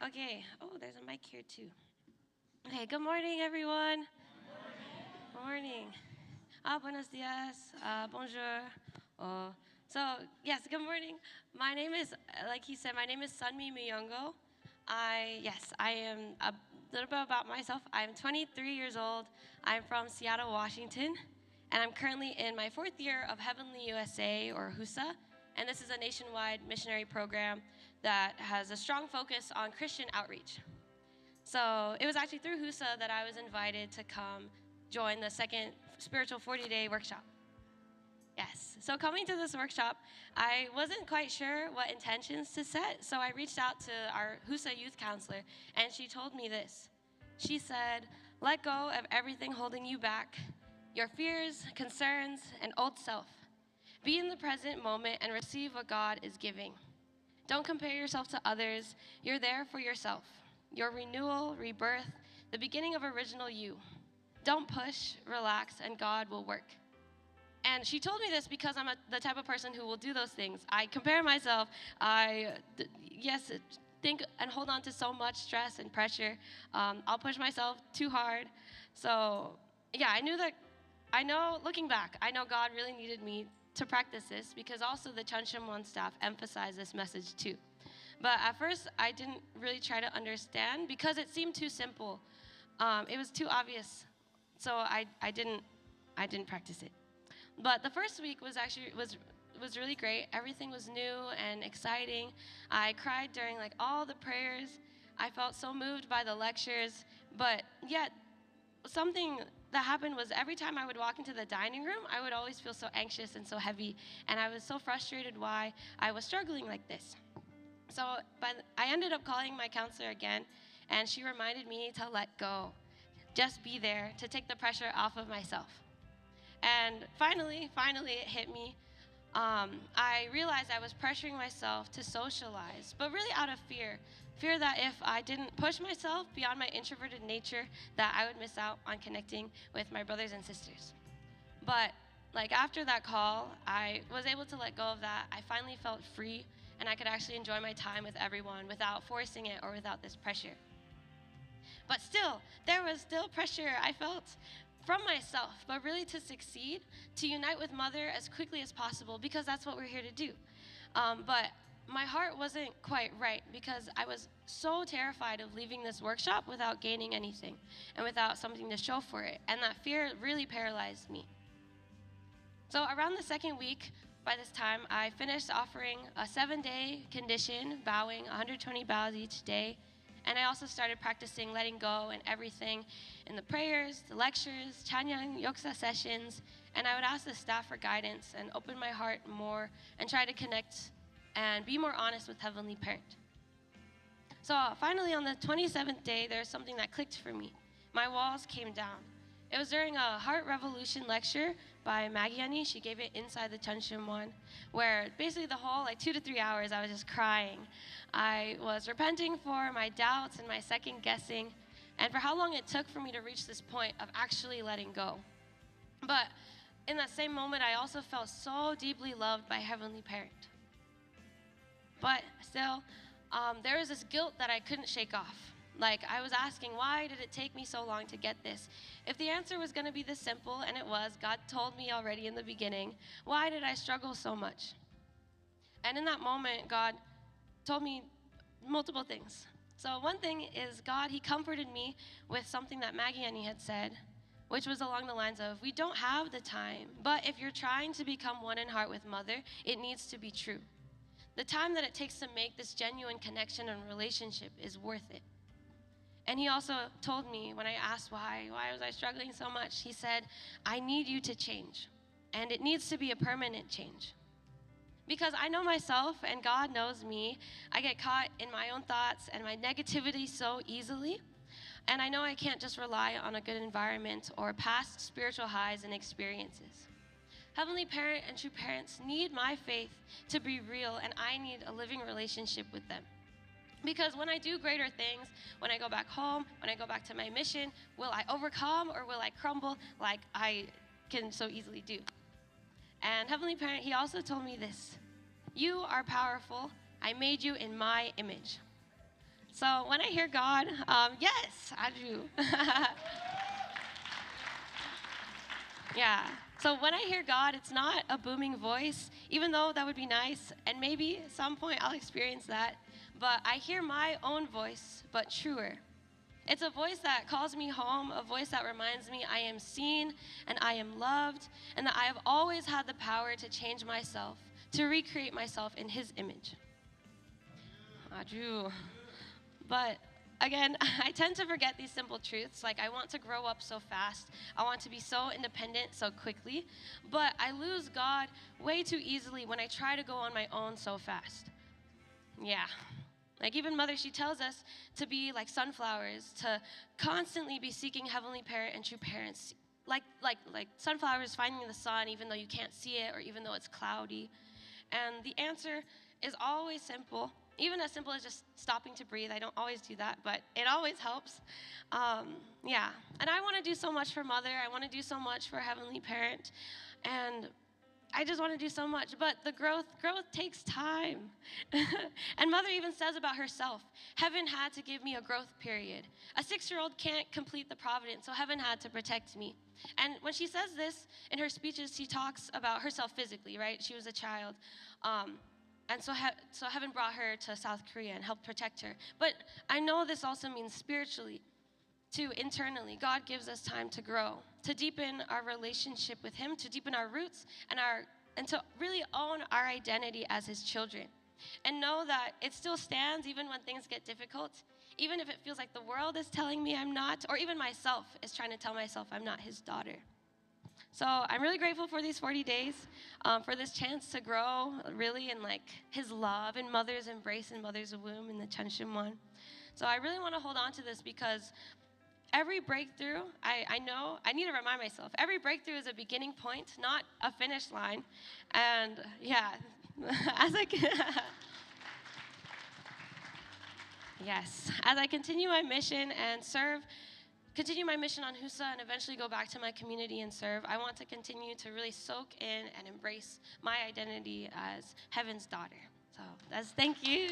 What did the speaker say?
Okay. Oh, there's a mic here too. Okay. Good morning, everyone. Good morning. Buenos dias. Bonjour. Oh. So, yes, good morning. My name is, like he said, my name is SunMi Muyongo. I am a little bit about myself. I'm 23 years old. I'm from Seattle, Washington, and I'm currently in my fourth year of Heavenly USA, or HUSA, and this is a nationwide missionary program that has a strong focus on Christian outreach. So it was actually through HUSA that I was invited to come join the second spiritual 40-day workshop. Yes. So coming to this workshop, I wasn't quite sure what intentions to set, so I reached out to our HUSA youth counselor, and she told me this. She said, let go of everything holding you back, your fears, concerns, and old self. Be in the present moment and receive what God is giving. Don't compare yourself to others. You're there for yourself. Your renewal, rebirth, the beginning of original you. Don't push, relax, and God will work. And she told me this because I'm the type of person who will do those things. I compare myself. Think and hold on to so much stress and pressure. I'll push myself too hard. So, yeah, I know, looking back, I know God really needed me to practice this because also the Chuncheon staff emphasized this message too. But at first, I didn't really try to understand because it seemed too simple. It was too obvious, so I didn't practice it. But the first week was really great. Everything was new and exciting. I cried during all the prayers. I felt so moved by the lectures, but yet something that happened was every time I would walk into the dining room, I would always feel so anxious and so heavy, and I was so frustrated why I was struggling like this. So I ended up calling my counselor again, and she reminded me to let go, just be there, to take the pressure off of myself. And finally it hit me. I realized I was pressuring myself to socialize, but really out of fear that if I didn't push myself beyond my introverted nature, that I would miss out on connecting with my brothers and sisters. But after that call, I was able to let go of that. I finally felt free, and I could actually enjoy my time with everyone without forcing it or without this pressure. But still, there was still pressure I felt from myself, but really to succeed, to unite with Mother as quickly as possible, because that's what we're here to do. But my heart wasn't quite right because I was so terrified of leaving this workshop without gaining anything and without something to show for it, and that fear really paralyzed me. So around the second week, by this time, I finished offering a 7-day condition, bowing 120 bows each day. And I also started practicing letting go and everything in the prayers, the lectures, Chanyang Yoksa sessions. And I would ask the staff for guidance and open my heart more and try to connect and be more honest with Heavenly Parent. So finally, on the 27th day, there's something that clicked for me. My walls came down. It was during a Heart Revolution lecture by Magiani. She gave it inside the Chuncheon one, where basically the whole 2 to 3 hours I was just crying. I was repenting for my doubts and my second guessing, and for how long it took for me to reach this point of actually letting go. But in that same moment, I also felt so deeply loved by Heavenly Parent. But still, there was this guilt that I couldn't shake off. I was asking, why did it take me so long to get this? If the answer was going to be this simple, and it was, God told me already in the beginning, why did I struggle so much? And in that moment, God told me multiple things. So one thing is God, He comforted me with something that Maggie Annie had said, which was along the lines of, we don't have the time, but if you're trying to become one in heart with Mother, it needs to be true. The time that it takes to make this genuine connection and relationship is worth it. And He also told me when I asked why was I struggling so much, He said, I need you to change, and it needs to be a permanent change. Because I know myself and God knows me. I get caught in my own thoughts and my negativity so easily. And I know I can't just rely on a good environment or past spiritual highs and experiences. Heavenly Parent and true parents need my faith to be real, and I need a living relationship with them. Because when I do greater things, when I go back home, when I go back to my mission, will I overcome or will I crumble like I can so easily do? And Heavenly Parent, He also told me this. You are powerful. I made you in my image. So when I hear God, yes, I do. Yeah. So when I hear God, it's not a booming voice, even though that would be nice, and maybe at some point I'll experience that. But I hear my own voice, but truer. It's a voice that calls me home, a voice that reminds me I am seen and I am loved, and that I have always had the power to change myself, to recreate myself in His image. Adieu. But again, I tend to forget these simple truths. Like, I want to grow up so fast. I want to be so independent so quickly. But I lose God way too easily when I try to go on my own so fast. Yeah. Like, even Mother, she tells us to be like sunflowers, to constantly be seeking heavenly parent and true parents. Like sunflowers finding the sun even though you can't see it or even though it's cloudy. And the answer is always simple, even as simple as just stopping to breathe. I don't always do that, but it always helps. Yeah, and I want to do so much for Mother. I want to do so much for Heavenly Parent, and I just want to do so much, but the growth takes time. And Mother even says about herself, heaven had to give me a growth period. A 6-year-old can't complete the providence, so heaven had to protect me. And when she says this in her speeches, she talks about herself physically, right? She was a child. And so heaven brought her to South Korea and helped protect her. But I know this also means spiritually, too, internally. God gives us time to grow, to deepen our relationship with Him, to deepen our roots, and to really own our identity as His children. And know that it still stands even when things get difficult, even if it feels like the world is telling me I'm not, or even myself is trying to tell myself I'm not His daughter. So I'm really grateful for these 40 days, for this chance to grow really in like His love and Mother's embrace and Mother's womb in the Chunshim one. So I really want to hold on to this because every breakthrough, I know, I need to remind myself, every breakthrough is a beginning point, not a finish line. And yeah, as I continue my mission and continue my mission on Husa and eventually go back to my community and serve, I want to continue to really soak in and embrace my identity as Heaven's daughter. So thank you.